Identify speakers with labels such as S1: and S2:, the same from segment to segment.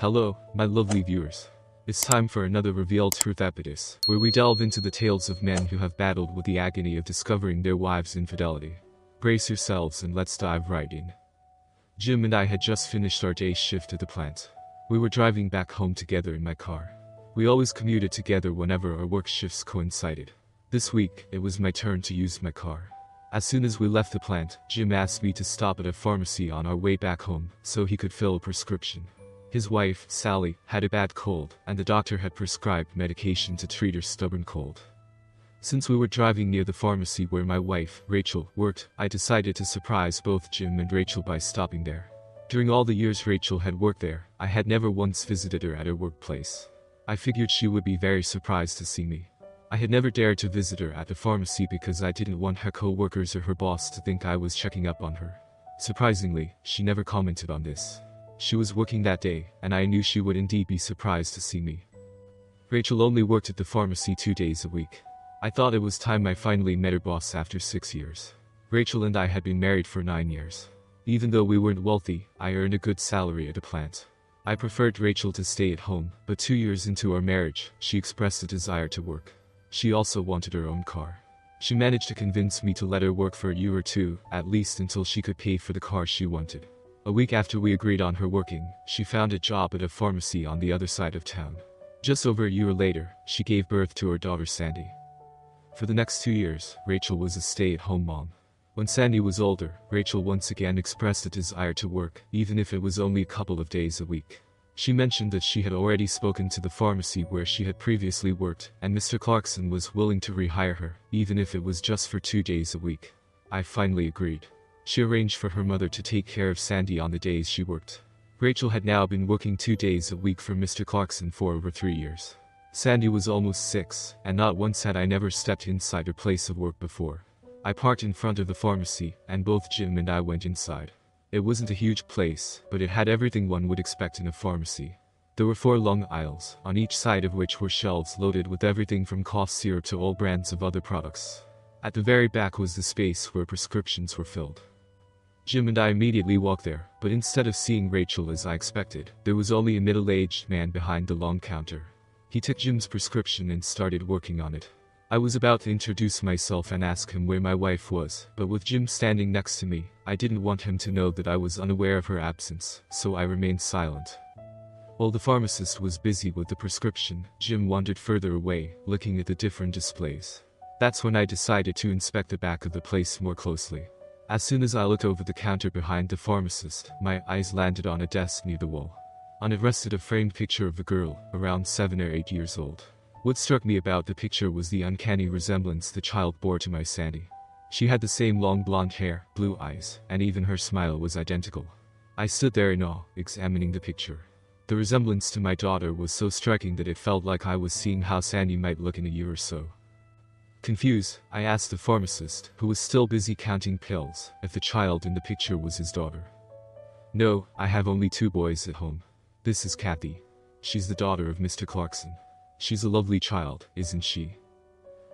S1: Hello, my lovely viewers. It's time for another Revealed Truth episode, where we delve into the tales of men who have battled with the agony of discovering their wives' infidelity. Brace yourselves and let's dive right in. Jim and I had just finished our day's shift at the plant. We were driving back home together in my car. We always commuted together whenever our work shifts coincided. This week, it was my turn to use my car. As soon as we left the plant, Jim asked me to stop at a pharmacy on our way back home so he could fill a prescription. His wife, Sally, had a bad cold, and the doctor had prescribed medication to treat her stubborn cold. Since we were driving near the pharmacy where my wife, Rachel, worked, I decided to surprise both Jim and Rachel by stopping there. During all the years Rachel had worked there, I had never once visited her at her workplace. I figured she would be very surprised to see me. I had never dared to visit her at the pharmacy because I didn't want her co-workers or her boss to think I was checking up on her. Surprisingly, she never commented on this. She was working that day, and I knew she would indeed be surprised to see me. Rachel only worked at the pharmacy 2 days a week. I thought it was time I finally met her boss after 6 years. Rachel and I had been married for 9 years. Even though we weren't wealthy, I earned a good salary at the plant. I preferred Rachel to stay at home, but 2 years into our marriage, she expressed a desire to work. She also wanted her own car. She managed to convince me to let her work for a year or two, at least until she could pay for the car she wanted. A week after we agreed on her working, she found a job at a pharmacy on the other side of town. Just over a year later, she gave birth to her daughter Sandy. For the next 2 years, Rachel was a stay-at-home mom. When Sandy was older, Rachel once again expressed a desire to work, even if it was only a couple of days a week. She mentioned that she had already spoken to the pharmacy where she had previously worked, and Mr. Clarkson was willing to rehire her, even if it was just for 2 days a week. I finally agreed. She arranged for her mother to take care of Sandy on the days she worked. Rachel had now been working 2 days a week for Mr. Clarkson for over 3 years. Sandy was almost 6, and not once had I never stepped inside her place of work before. I parked in front of the pharmacy, and both Jim and I went inside. It wasn't a huge place, but it had everything one would expect in a pharmacy. There were 4 long aisles, on each side of which were shelves loaded with everything from cough syrup to all brands of other products. At the very back was the space where prescriptions were filled. Jim and I immediately walked there, but instead of seeing Rachel as I expected, there was only a middle-aged man behind the long counter. He took Jim's prescription and started working on it. I was about to introduce myself and ask him where my wife was, but with Jim standing next to me, I didn't want him to know that I was unaware of her absence, so I remained silent. While the pharmacist was busy with the prescription, Jim wandered further away, looking at the different displays. That's when I decided to inspect the back of the place more closely. As soon as I looked over the counter behind the pharmacist, my eyes landed on a desk near the wall. On it rested a framed picture of a girl, around 7 or 8 years old. What struck me about the picture was the uncanny resemblance the child bore to my Sandy. She had the same long blonde hair, blue eyes, and even her smile was identical. I stood there in awe, examining the picture. The resemblance to my daughter was so striking that it felt like I was seeing how Sandy might look in a year or so. Confused, I asked the pharmacist, who was still busy counting pills, if the child in the picture was his daughter. No, I have only 2 boys at home. This is Kathy. She's the daughter of Mr. Clarkson. She's a lovely child, isn't she?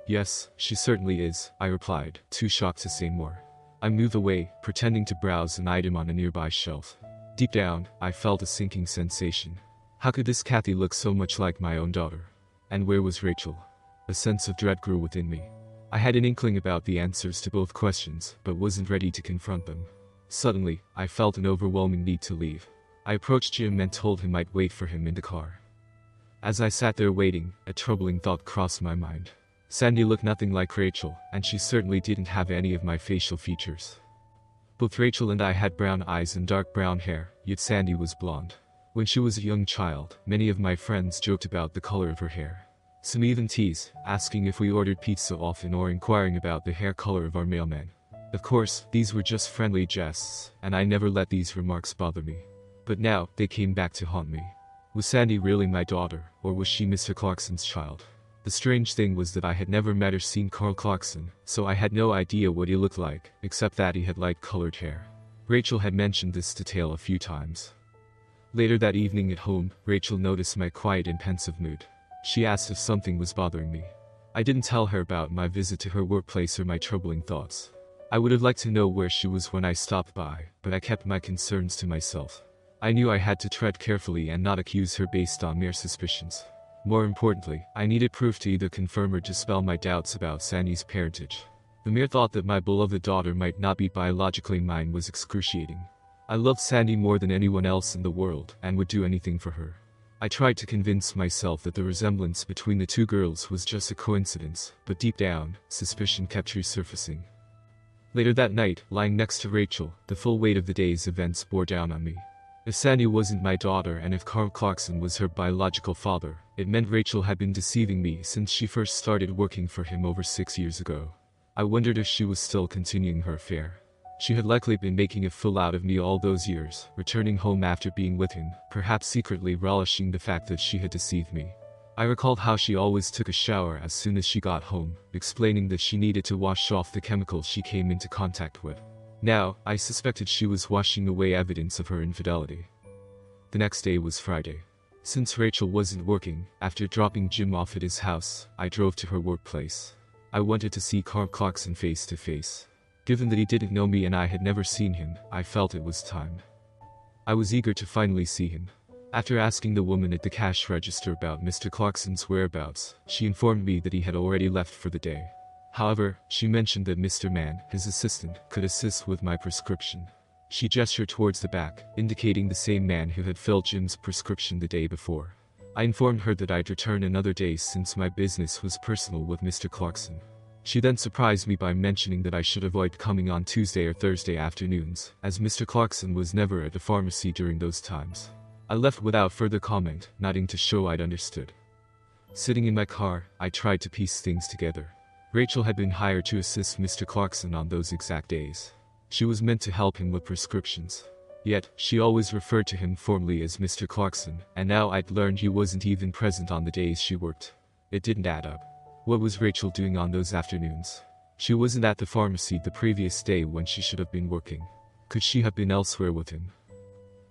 S1: Yes, she certainly is, I replied, too shocked to say more. I moved away, pretending to browse an item on a nearby shelf. Deep down, I felt a sinking sensation. How could this Kathy look so much like my own daughter? And where was Rachel? A sense of dread grew within me. I had an inkling about the answers to both questions, but wasn't ready to confront them. Suddenly, I felt an overwhelming need to leave. I approached Jim and told him I'd wait for him in the car. As I sat there waiting, a troubling thought crossed my mind. Sandy looked nothing like Rachel, and she certainly didn't have any of my facial features. Both Rachel and I had brown eyes and dark brown hair, yet Sandy was blonde. When she was a young child, many of my friends joked about the color of her hair. Some even teased, asking if we ordered pizza often or inquiring about the hair color of our mailman. Of course, these were just friendly jests, and I never let these remarks bother me. But now, they came back to haunt me. Was Sandy really my daughter, or was she Mr. Clarkson's child? The strange thing was that I had never met or seen Carl Clarkson, so I had no idea what he looked like, except that he had light-colored hair. Rachel had mentioned this detail a few times. Later that evening at home, Rachel noticed my quiet and pensive mood. She asked if something was bothering me. I didn't tell her about my visit to her workplace or my troubling thoughts. I would have liked to know where she was when I stopped by, but I kept my concerns to myself. I knew I had to tread carefully and not accuse her based on mere suspicions. More importantly, I needed proof to either confirm or dispel my doubts about Sandy's parentage. The mere thought that my beloved daughter might not be biologically mine was excruciating. I loved Sandy more than anyone else in the world and would do anything for her. I tried to convince myself that the resemblance between the two girls was just a coincidence, but deep down, suspicion kept resurfacing. Later that night, lying next to Rachel, the full weight of the day's events bore down on me. If Sandy wasn't my daughter and if Carl Clarkson was her biological father, it meant Rachel had been deceiving me since she first started working for him over 6 years ago. I wondered if she was still continuing her affair. She had likely been making a fool out of me all those years, returning home after being with him, perhaps secretly relishing the fact that she had deceived me. I recalled how she always took a shower as soon as she got home, explaining that she needed to wash off the chemicals she came into contact with. Now, I suspected she was washing away evidence of her infidelity. The next day was Friday. Since Rachel wasn't working, after dropping Jim off at his house, I drove to her workplace. I wanted to see Carl Clarkson face to face. Given that he didn't know me and I had never seen him, I felt it was time. I was eager to finally see him. After asking the woman at the cash register about Mr. Clarkson's whereabouts, she informed me that he had already left for the day. However, she mentioned that Mr. Mann, his assistant, could assist with my prescription. She gestured towards the back, indicating the same man who had filled Jim's prescription the day before. I informed her that I'd return another day since my business was personal with Mr. Clarkson. She then surprised me by mentioning that I should avoid coming on Tuesday or Thursday afternoons, as Mr. Clarkson was never at the pharmacy during those times. I left without further comment, nodding to show I'd understood. Sitting in my car, I tried to piece things together. Rachel had been hired to assist Mr. Clarkson on those exact days. She was meant to help him with prescriptions. Yet, she always referred to him formally as Mr. Clarkson, and now I'd learned he wasn't even present on the days she worked. It didn't add up. What was Rachel doing on those afternoons? She wasn't at the pharmacy the previous day when she should have been working. Could she have been elsewhere with him?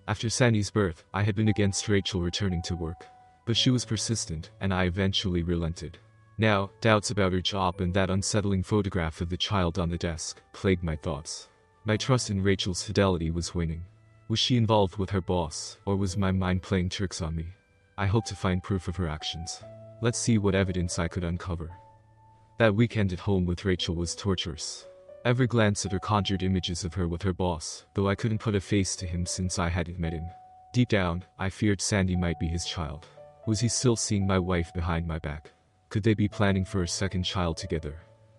S1: After Sandy's birth, I had been against Rachel returning to work. But she was persistent, and I eventually relented. Now, doubts about her job and that unsettling photograph of the child on the desk plagued my thoughts. My trust in Rachel's fidelity was waning. Was she involved with her boss, or was my mind playing tricks on me? I hoped to find proof of her actions. Let's see what evidence I could uncover. That weekend at home with Rachel was torturous. Every glance at her conjured images of her with her boss, though I couldn't put a face to him since I hadn't met him. Deep down, I feared Sandy might be his child. Was he still seeing my wife behind my back? Could they be planning for a second child together?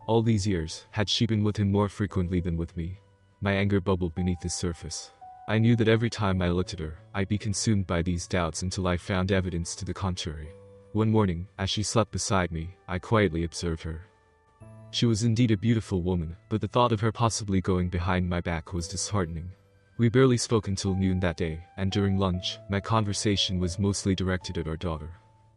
S1: All these years, had she been with him more frequently than with me? My anger bubbled beneath the surface. I knew that every time I looked at her, I'd be consumed by these doubts until I found evidence to the contrary. One morning, as she slept beside me, I quietly observed her. She was indeed a beautiful woman, but the thought of her possibly going behind my back was disheartening. We barely spoke until noon that day, and during lunch, my conversation was mostly directed at our daughter.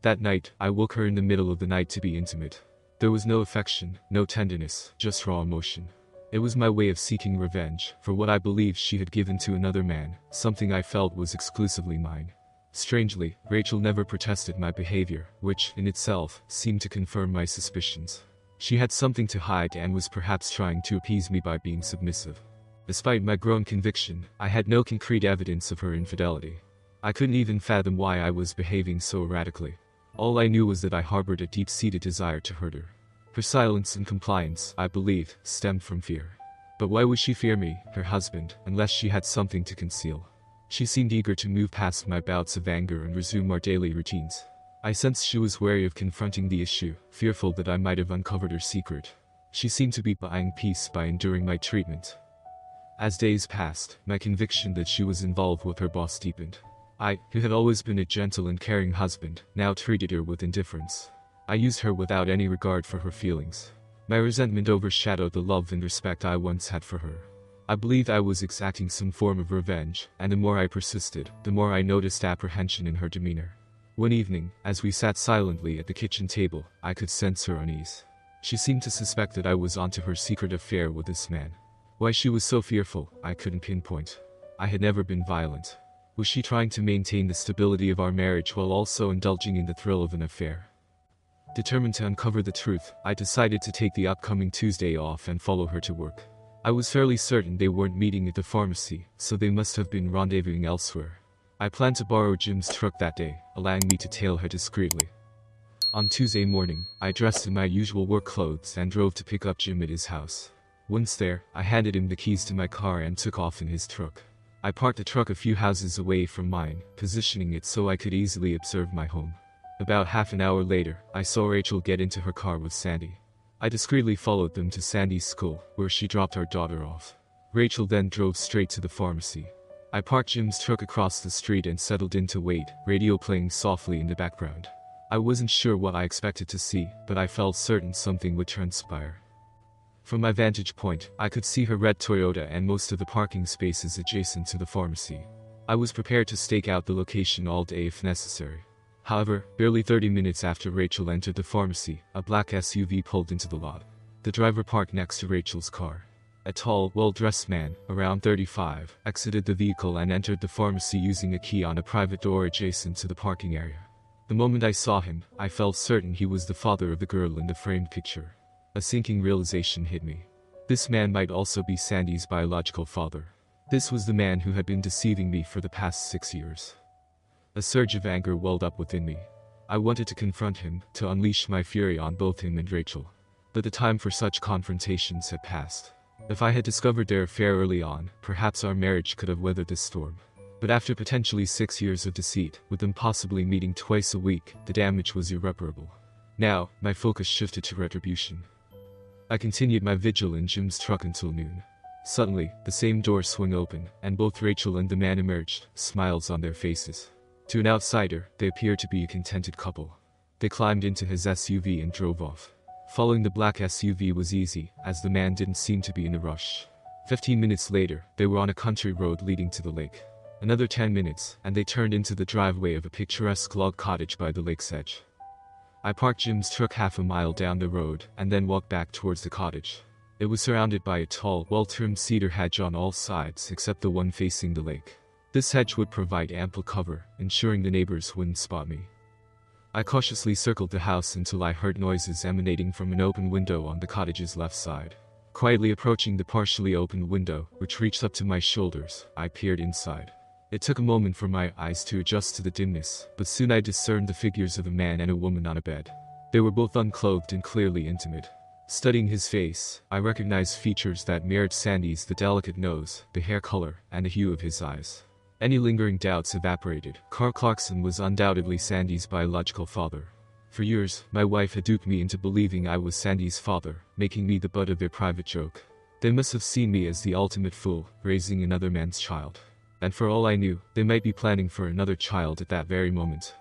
S1: That night, I woke her in the middle of the night to be intimate. There was no affection, no tenderness, just raw emotion. It was my way of seeking revenge for what I believed she had given to another man, something I felt was exclusively mine. Strangely, Rachel never protested my behavior, which, in itself, seemed to confirm my suspicions. She had something to hide and was perhaps trying to appease me by being submissive. Despite my growing conviction, I had no concrete evidence of her infidelity. I couldn't even fathom why I was behaving so erratically. All I knew was that I harbored a deep-seated desire to hurt her. Her silence and compliance, I believed, stemmed from fear. But why would she fear me, her husband, unless she had something to conceal? She seemed eager to move past my bouts of anger and resume our daily routines. I sensed she was wary of confronting the issue, fearful that I might have uncovered her secret. She seemed to be buying peace by enduring my treatment. As days passed, my conviction that she was involved with her boss deepened. I, who had always been a gentle and caring husband, now treated her with indifference. I used her without any regard for her feelings. My resentment overshadowed the love and respect I once had for her. I believed I was exacting some form of revenge, and the more I persisted, the more I noticed apprehension in her demeanor. One evening, as we sat silently at the kitchen table, I could sense her unease. She seemed to suspect that I was onto her secret affair with this man. Why she was so fearful, I couldn't pinpoint. I had never been violent. Was she trying to maintain the stability of our marriage while also indulging in the thrill of an affair? Determined to uncover the truth, I decided to take the upcoming Tuesday off and follow her to work. I was fairly certain they weren't meeting at the pharmacy, so they must have been rendezvousing elsewhere. I planned to borrow Jim's truck that day, allowing me to tail her discreetly. On Tuesday morning, I dressed in my usual work clothes and drove to pick up Jim at his house. Once there, I handed him the keys to my car and took off in his truck. I parked the truck a few houses away from mine, positioning it so I could easily observe my home. About half an hour later, I saw Rachel get into her car with Sandy. I discreetly followed them to Sandy's school, where she dropped our daughter off. Rachel then drove straight to the pharmacy. I parked Jim's truck across the street and settled in to wait, radio playing softly in the background. I wasn't sure what I expected to see, but I felt certain something would transpire. From my vantage point, I could see her red Toyota and most of the parking spaces adjacent to the pharmacy. I was prepared to stake out the location all day if necessary. However, barely 30 minutes after Rachel entered the pharmacy, a black SUV pulled into the lot. The driver parked next to Rachel's car. A tall, well-dressed man, around 35, exited the vehicle and entered the pharmacy using a key on a private door adjacent to the parking area. The moment I saw him, I felt certain he was the father of the girl in the framed picture. A sinking realization hit me. This man might also be Sandy's biological father. This was the man who had been deceiving me for the past 6 years. A surge of anger welled up within me. I wanted to confront him, to unleash my fury on both him and Rachel. But the time for such confrontations had passed. If I had discovered their affair early on, perhaps our marriage could have weathered this storm. But after potentially 6 years of deceit, with them possibly meeting twice a week, the damage was irreparable. Now, my focus shifted to retribution. I continued my vigil in Jim's truck until noon. Suddenly, the same door swung open, and both Rachel and the man emerged, smiles on their faces. To an outsider, they appeared to be a contented couple. They climbed into his SUV and drove off. Following the black SUV was easy, as the man didn't seem to be in a rush. 15 minutes later, they were on a country road leading to the lake. Another 10 minutes, and they turned into the driveway of a picturesque log cottage by the lake's edge. I parked Jim's truck half a mile down the road, and then walked back towards the cottage. It was surrounded by a tall, well-trimmed cedar hedge on all sides except the one facing the lake. This hedge would provide ample cover, ensuring the neighbors wouldn't spot me. I cautiously circled the house until I heard noises emanating from an open window on the cottage's left side. Quietly approaching the partially opened window, which reached up to my shoulders, I peered inside. It took a moment for my eyes to adjust to the dimness, but soon I discerned the figures of a man and a woman on a bed. They were both unclothed and clearly intimate. Studying his face, I recognized features that mirrored Sandy's: the delicate nose, the hair color, and the hue of his eyes. Any lingering doubts evaporated. Carl Clarkson was undoubtedly Sandy's biological father. For years, my wife had duped me into believing I was Sandy's father, making me the butt of their private joke. They must have seen me as the ultimate fool, raising another man's child. And for all I knew, they might be planning for another child at that very moment.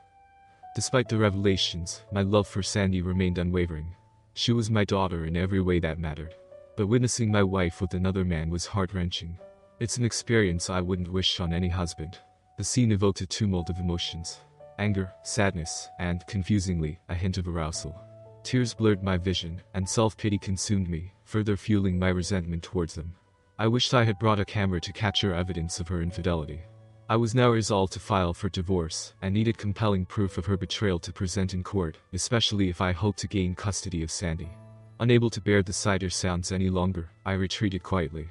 S1: Despite the revelations, my love for Sandy remained unwavering. She was my daughter in every way that mattered. But witnessing my wife with another man was heart-wrenching. It's an experience I wouldn't wish on any husband. The scene evoked a tumult of emotions. Anger, sadness, and, confusingly, a hint of arousal. Tears blurred my vision, and self-pity consumed me, further fueling my resentment towards them. I wished I had brought a camera to capture evidence of her infidelity. I was now resolved to file for divorce, and needed compelling proof of her betrayal to present in court, especially if I hoped to gain custody of Sandy. Unable to bear the sight or sounds any longer, I retreated quietly.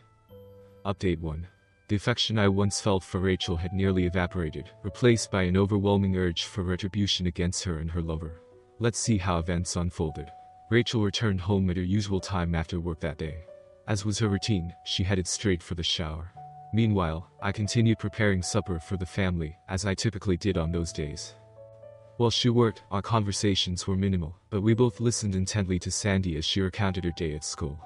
S1: Update 1. The affection I once felt for Rachel had nearly evaporated, replaced by an overwhelming urge for retribution against her and her lover. Let's see how events unfolded. Rachel returned home at her usual time after work that day. As was her routine, she headed straight for the shower. Meanwhile, I continued preparing supper for the family, as I typically did on those days. While she worked, our conversations were minimal, but we both listened intently to Sandy as she recounted her day at school.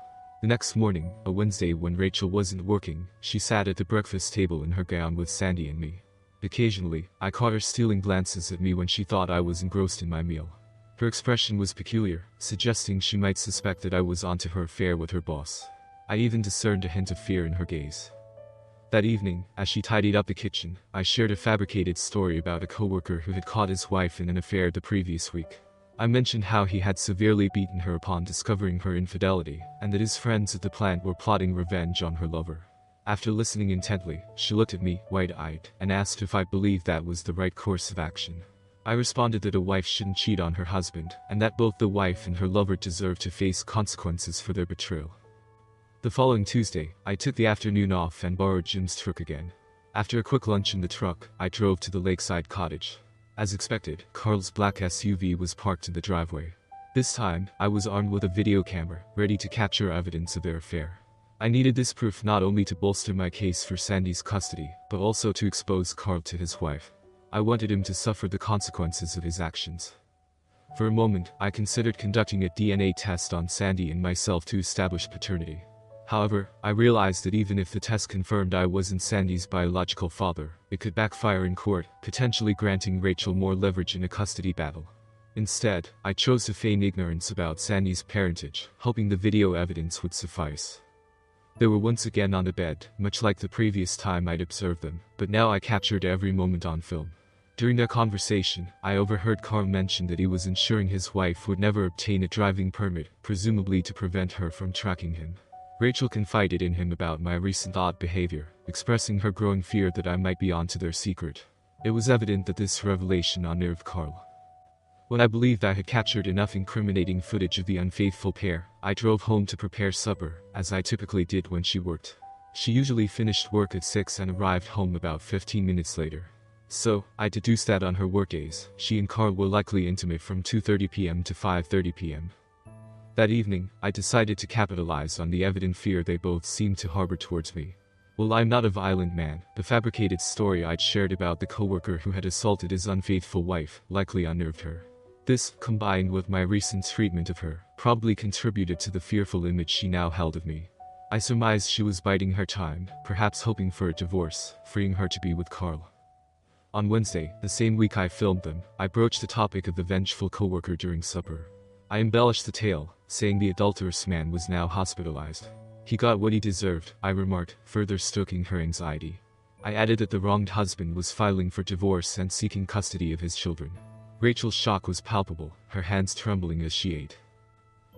S1: The next morning, a Wednesday when Rachel wasn't working, she sat at the breakfast table in her gown with Sandy and me. Occasionally, I caught her stealing glances at me when she thought I was engrossed in my meal. Her expression was peculiar, suggesting she might suspect that I was onto her affair with her boss. I even discerned a hint of fear in her gaze. That evening, as she tidied up the kitchen, I shared a fabricated story about a coworker who had caught his wife in an affair the previous week. I mentioned how he had severely beaten her upon discovering her infidelity, and that his friends at the plant were plotting revenge on her lover. After listening intently, she looked at me, wide-eyed, and asked if I believed that was the right course of action. I responded that a wife shouldn't cheat on her husband, and that both the wife and her lover deserved to face consequences for their betrayal. The following Tuesday, I took the afternoon off and borrowed Jim's truck again. After a quick lunch in the truck, I drove to the lakeside cottage. As expected, Carl's black SUV was parked in the driveway. This time, I was armed with a video camera, ready to capture evidence of their affair. I needed this proof not only to bolster my case for Sandy's custody, but also to expose Carl to his wife. I wanted him to suffer the consequences of his actions. For a moment, I considered conducting a DNA test on Sandy and myself to establish paternity. However, I realized that even if the test confirmed I wasn't Sandy's biological father, it could backfire in court, potentially granting Rachel more leverage in a custody battle. Instead, I chose to feign ignorance about Sandy's parentage, hoping the video evidence would suffice. They were once again on the bed, much like the previous time I'd observed them, but now I captured every moment on film. During their conversation, I overheard Carl mention that he was ensuring his wife would never obtain a driving permit, presumably to prevent her from tracking him. Rachel confided in him about my recent odd behavior, expressing her growing fear that I might be onto their secret. It was evident that this revelation unnerved Carl. When I believed I had captured enough incriminating footage of the unfaithful pair, I drove home to prepare supper, as I typically did when she worked. She usually finished work at 6 and arrived home about 15 minutes later. So, I deduced that on her workdays, she and Carl were likely intimate from 2:30 p.m. to 5:30 p.m. That evening, I decided to capitalize on the evident fear they both seemed to harbor towards me. While I'm not a violent man, the fabricated story I'd shared about the coworker who had assaulted his unfaithful wife likely unnerved her. This, combined with my recent treatment of her, probably contributed to the fearful image she now held of me. I surmised she was biding her time, perhaps hoping for a divorce, freeing her to be with Carl. On Wednesday, the same week I filmed them, I broached the topic of the vengeful coworker during supper. I embellished the tale, saying the adulterous man was now hospitalized. He got what he deserved, I remarked, further stoking her anxiety. I added that the wronged husband was filing for divorce and seeking custody of his children. Rachel's shock was palpable, her hands trembling as she ate.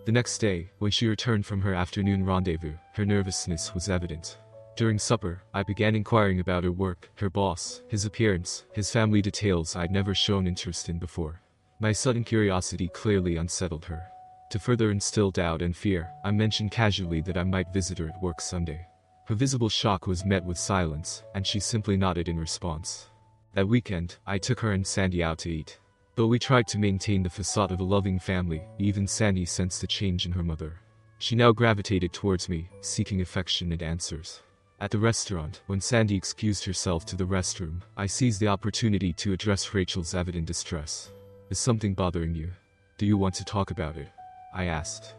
S1: The next day, when she returned from her afternoon rendezvous, her nervousness was evident. During supper, I began inquiring about her work, her boss, his appearance, his family details I'd never shown interest in before. My sudden curiosity clearly unsettled her. To further instill doubt and fear, I mentioned casually that I might visit her at work someday. Her visible shock was met with silence, and she simply nodded in response. That weekend, I took her and Sandy out to eat. Though we tried to maintain the facade of a loving family, even Sandy sensed a change in her mother. She now gravitated towards me, seeking affection and answers. At the restaurant, when Sandy excused herself to the restroom, I seized the opportunity to address Rachel's evident distress. "Is something bothering you? Do you want to talk about it?" I asked.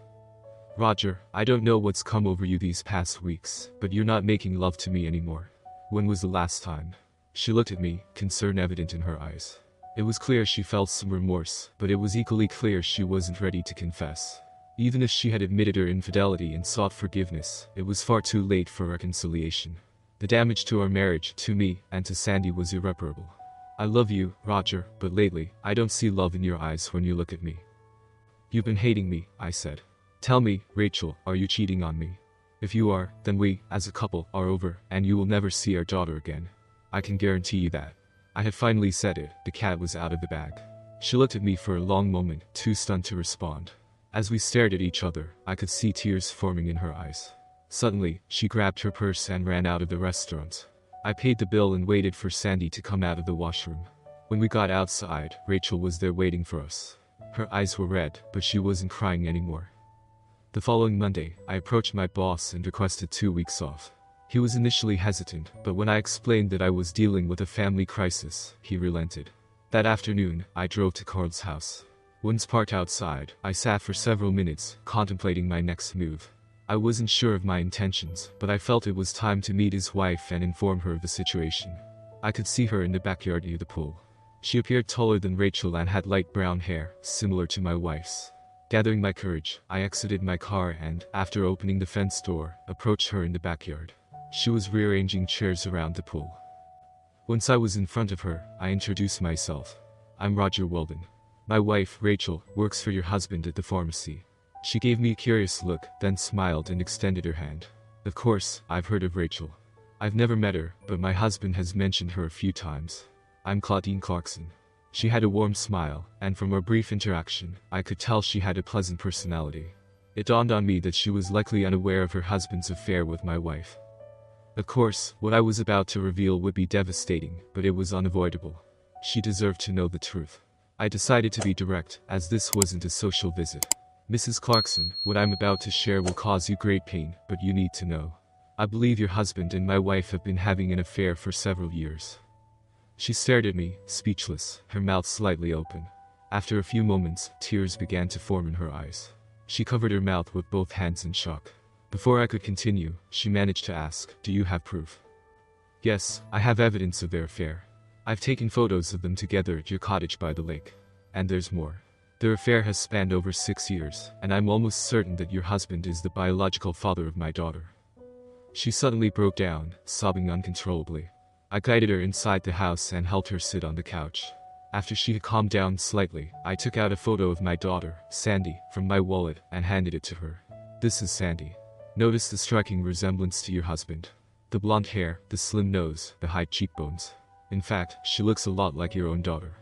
S1: "Roger, I don't know what's come over you these past weeks, but you're not making love to me anymore. When was the last time?" She looked at me, concern evident in her eyes. It was clear she felt some remorse, but it was equally clear she wasn't ready to confess. Even if she had admitted her infidelity and sought forgiveness, it was far too late for reconciliation. The damage to our marriage, to me, and to Sandy was irreparable. "I love you, Roger, but lately, I don't see love in your eyes when you look at me." "You've been hating me," I said. "Tell me, Rachel, are you cheating on me? If you are, then we, as a couple, are over, and you will never see our daughter again. I can guarantee you that." I had finally said it, the cat was out of the bag. She looked at me for a long moment, too stunned to respond. As we stared at each other, I could see tears forming in her eyes. Suddenly, she grabbed her purse and ran out of the restaurant. I paid the bill and waited for Sandy to come out of the washroom. When we got outside, Rachel was there waiting for us. Her eyes were red, but she wasn't crying anymore. The following Monday, I approached my boss and requested 2 weeks off. He was initially hesitant, but when I explained that I was dealing with a family crisis, he relented. That afternoon, I drove to Carl's house. Once parked outside, I sat for several minutes, contemplating my next move. I wasn't sure of my intentions, but I felt it was time to meet his wife and inform her of the situation. I could see her in the backyard near the pool. She appeared taller than Rachel and had light brown hair, similar to my wife's. Gathering my courage, I exited my car and, after opening the fence door, approached her in the backyard. She was rearranging chairs around the pool. Once I was in front of her, I introduced myself. "I'm Roger Weldon. My wife, Rachel, works for your husband at the pharmacy." She gave me a curious look, then smiled and extended her hand. "Of course, I've heard of Rachel. I've never met her, but my husband has mentioned her a few times. I'm Claudine Clarkson." She had a warm smile, and from our brief interaction, I could tell she had a pleasant personality. It dawned on me that she was likely unaware of her husband's affair with my wife. Of course, what I was about to reveal would be devastating, but it was unavoidable. She deserved to know the truth. I decided to be direct, as this wasn't a social visit. Mrs. Clarkson, what I'm about to share will cause you great pain, but you need to know. I believe your husband and my wife have been having an affair for several years. She stared at me, speechless, her mouth slightly open. After a few moments, tears began to form in her eyes. She covered her mouth with both hands in shock. Before I could continue, she managed to ask, "Do you have proof?" "Yes, I have evidence of their affair. I've taken photos of them together at your cottage by the lake. And there's more. Their affair has spanned over 6 years, and I'm almost certain that your husband is the biological father of my daughter." She suddenly broke down, sobbing uncontrollably. I guided her inside the house and helped her sit on the couch. After she had calmed down slightly, I took out a photo of my daughter, Sandy, from my wallet and handed it to her. "This is Sandy. Notice the striking resemblance to your husband. The blonde hair, the slim nose, the high cheekbones. In fact, she looks a lot like your own daughter."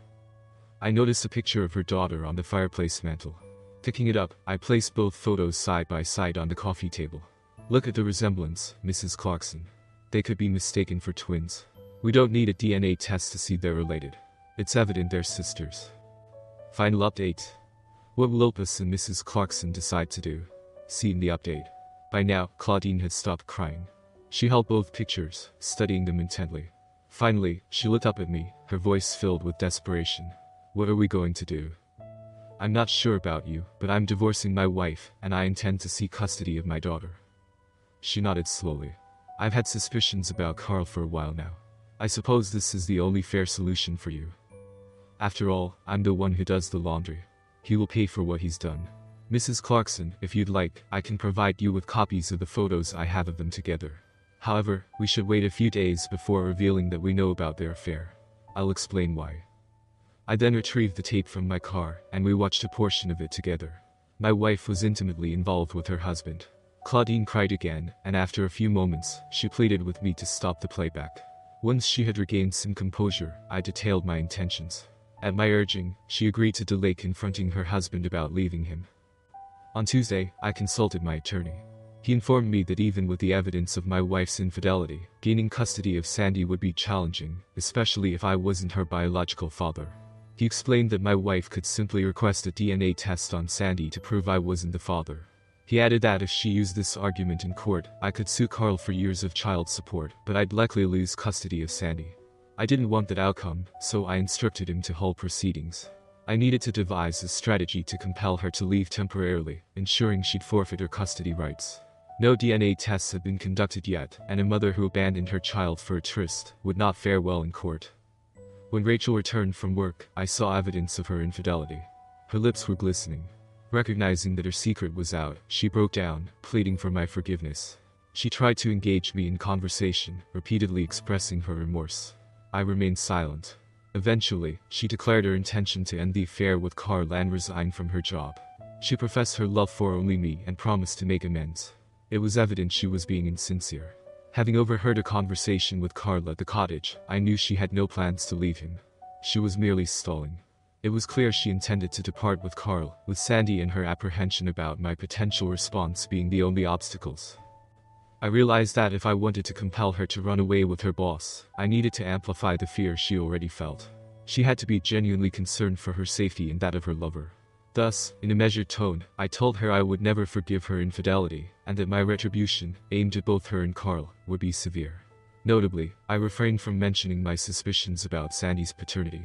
S1: I noticed a picture of her daughter on the fireplace mantel. Picking it up, I placed both photos side by side on the coffee table. "Look at the resemblance, Mrs. Clarkson. They could be mistaken for twins. We don't need a DNA test to see they're related. It's evident they're sisters." Final update. What will Opus and Mrs. Clarkson decide to do? See in the update. By now, Claudine had stopped crying. She held both pictures, studying them intently. Finally, she looked up at me, her voice filled with desperation. "What are we going to do?" "I'm not sure about you, but I'm divorcing my wife, and I intend to seek custody of my daughter." She nodded slowly. "I've had suspicions about Carl for a while now. I suppose this is the only fair solution for you. After all, I'm the one who does the laundry. He will pay for what he's done. Mrs. Clarkson, if you'd like, I can provide you with copies of the photos I have of them together. However, we should wait a few days before revealing that we know about their affair. I'll explain why." I then retrieved the tape from my car, and we watched a portion of it together. My wife was intimately involved with her husband. Claudine cried again, and after a few moments, she pleaded with me to stop the playback. Once she had regained some composure, I detailed my intentions. At my urging, she agreed to delay confronting her husband about leaving him. On Tuesday, I consulted my attorney. He informed me that even with the evidence of my wife's infidelity, gaining custody of Sandy would be challenging, especially if I wasn't her biological father. He explained that my wife could simply request a DNA test on Sandy to prove I wasn't the father. He added that if she used this argument in court, I could sue Carl for years of child support, but I'd likely lose custody of Sandy. I didn't want that outcome, so I instructed him to hold proceedings. I needed to devise a strategy to compel her to leave temporarily, ensuring she'd forfeit her custody rights. No DNA tests had been conducted yet, and a mother who abandoned her child for a tryst would not fare well in court. When Rachel returned from work, I saw evidence of her infidelity. Her lips were glistening. Recognizing that her secret was out, she broke down, pleading for my forgiveness. She tried to engage me in conversation, repeatedly expressing her remorse. I remained silent. Eventually, she declared her intention to end the affair with Carl and resign from her job. She professed her love for only me and promised to make amends. It was evident she was being insincere. Having overheard a conversation with Carl at the cottage, I knew she had no plans to leave him. She was merely stalling. It was clear she intended to depart with Carl, with Sandy and her apprehension about my potential response being the only obstacles. I realized that if I wanted to compel her to run away with her boss, I needed to amplify the fear she already felt. She had to be genuinely concerned for her safety and that of her lover. Thus, in a measured tone, I told her I would never forgive her infidelity, and that my retribution, aimed at both her and Carl, would be severe. Notably, I refrained from mentioning my suspicions about Sandy's paternity.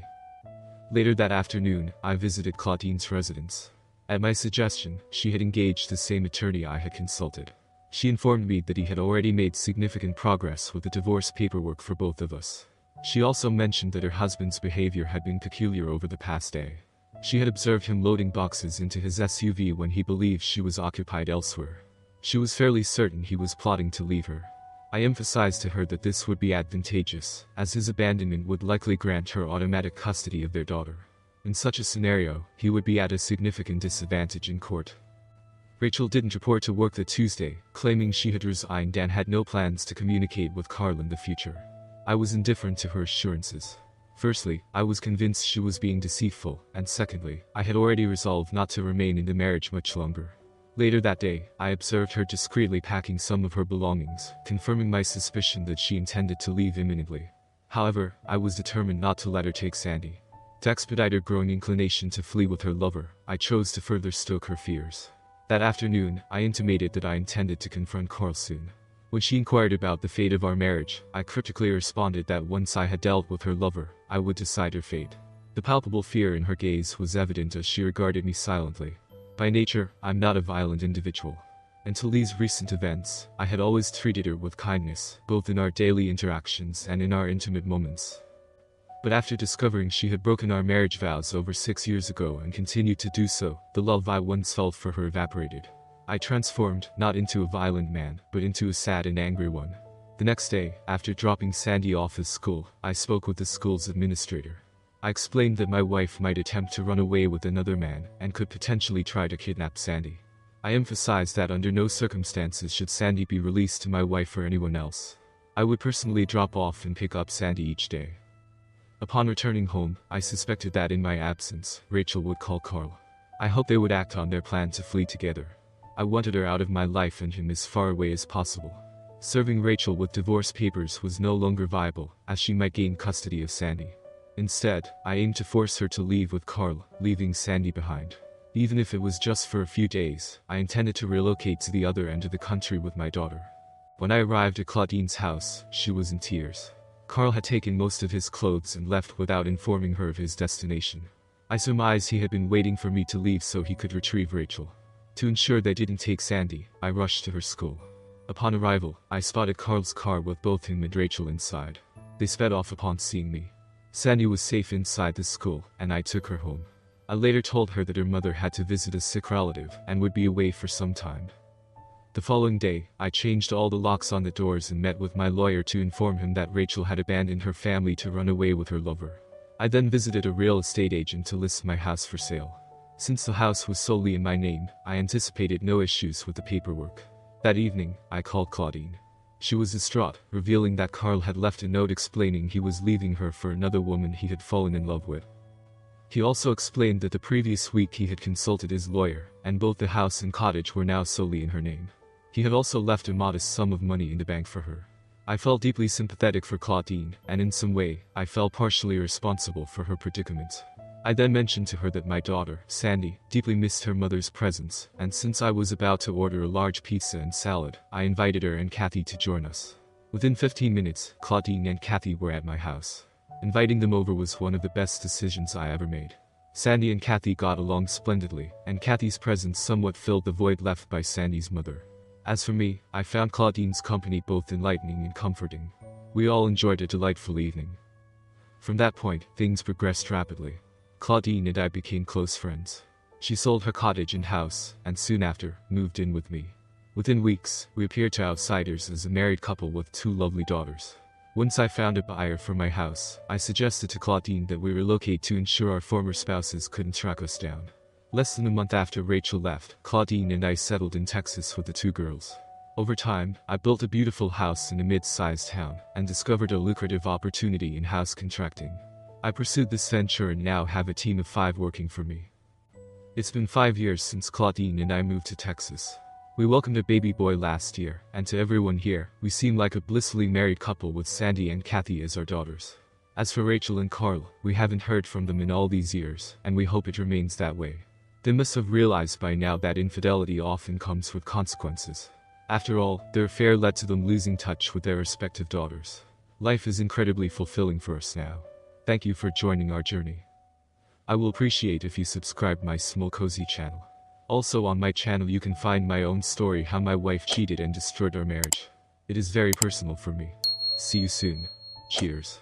S1: Later that afternoon, I visited Claudine's residence. At my suggestion, she had engaged the same attorney I had consulted. She informed me that he had already made significant progress with the divorce paperwork for both of us. She also mentioned that her husband's behavior had been peculiar over the past day. She had observed him loading boxes into his SUV when he believed she was occupied elsewhere. She was fairly certain he was plotting to leave her. I emphasized to her that this would be advantageous, as his abandonment would likely grant her automatic custody of their daughter. In such a scenario, he would be at a significant disadvantage in court. Rachel didn't report to work that Tuesday, claiming she had resigned and had no plans to communicate with Carl in the future. I was indifferent to her assurances. Firstly, I was convinced she was being deceitful, and secondly, I had already resolved not to remain in the marriage much longer. Later that day, I observed her discreetly packing some of her belongings, confirming my suspicion that she intended to leave imminently. However, I was determined not to let her take Sandy. To expedite her growing inclination to flee with her lover, I chose to further stoke her fears. That afternoon, I intimated that I intended to confront Carl soon. When she inquired about the fate of our marriage, I cryptically responded that once I had dealt with her lover, I would decide her fate. The palpable fear in her gaze was evident as she regarded me silently. By nature, I'm not a violent individual. Until these recent events, I had always treated her with kindness, both in our daily interactions and in our intimate moments. But after discovering she had broken our marriage vows over 6 years ago and continued to do so, the love I once felt for her evaporated. I transformed, not into a violent man, but into a sad and angry one. The next day, after dropping Sandy off at school, I spoke with the school's administrator. I explained that my wife might attempt to run away with another man and could potentially try to kidnap Sandy. I emphasized that under no circumstances should Sandy be released to my wife or anyone else. I would personally drop off and pick up Sandy each day. Upon returning home, I suspected that in my absence, Rachel would call Carl. I hoped they would act on their plan to flee together. I wanted her out of my life and him as far away as possible. Serving Rachel with divorce papers was no longer viable, as she might gain custody of Sandy. Instead, I aimed to force her to leave with Carl, leaving Sandy behind. Even if it was just for a few days, I intended to relocate to the other end of the country with my daughter. When I arrived at Claudine's house, she was in tears. Carl had taken most of his clothes and left without informing her of his destination. I surmised he had been waiting for me to leave so he could retrieve Rachel. To ensure they didn't take Sandy, I rushed to her school. Upon arrival, I spotted Carl's car with both him and Rachel inside. They sped off upon seeing me. Sandy was safe inside the school, and I took her home. I later told her that her mother had to visit a sick relative and would be away for some time. The following day, I changed all the locks on the doors and met with my lawyer to inform him that Rachel had abandoned her family to run away with her lover. I then visited a real estate agent to list my house for sale. Since the house was solely in my name, I anticipated no issues with the paperwork. That evening, I called Claudine. She was distraught, revealing that Carl had left a note explaining he was leaving her for another woman he had fallen in love with. He also explained that the previous week he had consulted his lawyer, and both the house and cottage were now solely in her name. He had also left a modest sum of money in the bank for her. I felt deeply sympathetic for Claudine, and in some way, I felt partially responsible for her predicament. I then mentioned to her that my daughter, Sandy, deeply missed her mother's presence, and since I was about to order a large pizza and salad, I invited her and Kathy to join us. Within 15 minutes, Claudine and Kathy were at my house. Inviting them over was one of the best decisions I ever made. Sandy and Kathy got along splendidly, and Kathy's presence somewhat filled the void left by Sandy's mother. As for me, I found Claudine's company both enlightening and comforting. We all enjoyed a delightful evening. From that point, things progressed rapidly. Claudine and I became close friends. She sold her cottage and house, and soon after, moved in with me. Within weeks, we appeared to outsiders as a married couple with 2 lovely daughters. Once I found a buyer for my house, I suggested to Claudine that we relocate to ensure our former spouses couldn't track us down. Less than a month after Rachel left, Claudine and I settled in Texas with the 2 girls. Over time, I built a beautiful house in a mid-sized town, and discovered a lucrative opportunity in house contracting. I pursued this venture and now have a team of 5 working for me. It's been 5 years since Claudine and I moved to Texas. We welcomed a baby boy last year, and to everyone here, we seem like a blissfully married couple with Sandy and Kathy as our daughters. As for Rachel and Carl, we haven't heard from them in all these years, and we hope it remains that way. They must have realized by now that infidelity often comes with consequences. After all, their affair led to them losing touch with their respective daughters. Life is incredibly fulfilling for us now. Thank you for joining our journey. I will appreciate if you subscribe my small cozy channel. Also on my channel you can find my own story how my wife cheated and destroyed our marriage. It is very personal for me. See you soon. Cheers.